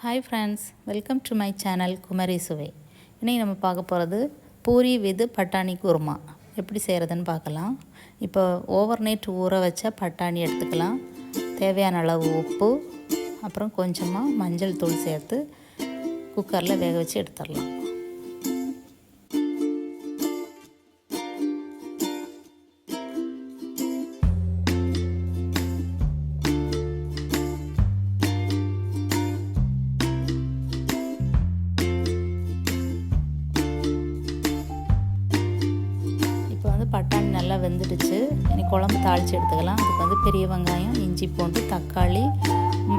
Hi friends, welcome to my channel Kumari சுவை. இன்றைக்கி நம்ம பார்க்க போகிறது பூரி வித் பட்டாணி குருமா எப்படி செய்கிறதுன்னு பார்க்கலாம். இப்போ ஓவர் நைட் ஊற வச்ச பட்டாணி எடுத்துக்கலாம். தேவையான அளவு உப்பு, அப்புறம் கொஞ்சமாக மஞ்சள் தூள் சேர்த்து குக்கரில் வேக வச்சு எடுத்துடலாம். பட்டாணி நல்லா வெந்துடுச்சு. இனி குழம்பு தாளித்து எடுத்துக்கலாம். அதுக்கு பெரிய வெங்காயம், இஞ்சி பூண்டு, தக்காளி,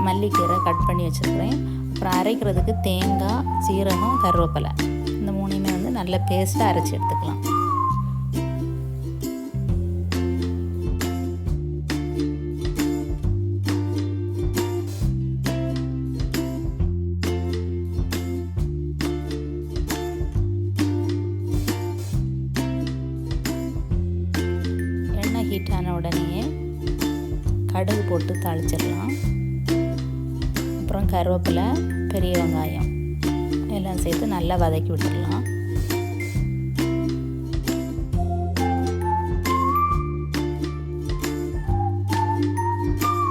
மல்லிக்கீரை கட் பண்ணி வச்சுருக்கிறேன். அப்புறம் அரைக்கிறதுக்கு தேங்காய், சீரகம், கருவேப்பிலை இந்த மூணையுமே நல்ல பேஸ்ட்டாக அரைச்சி எடுத்துக்கலாம். ஹீட் ஆன உடனே கடுகு போட்டு தாளிச்சிடலாம். அப்புறம் கருவேப்பிலை, பெரிய வெங்காயம் எல்லாம் சேர்த்து நல்லா வதக்கி விட்டுடலாம்.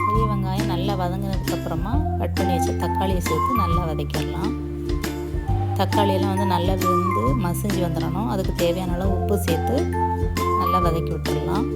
பெரிய வெங்காயம் நல்லா வதங்கினதுக்கப்புறமா கட் பண்ணி வச்ச தக்காளியை சேர்த்து நல்லா வதக்கிடலாம். தக்காளியெல்லாம் நல்லா வெந்து மசிஞ்சு வந்துடணும். அதுக்கு தேவையான அளவு உப்பு சேர்த்து நல்லா வதக்கி விட்டுடலாம்.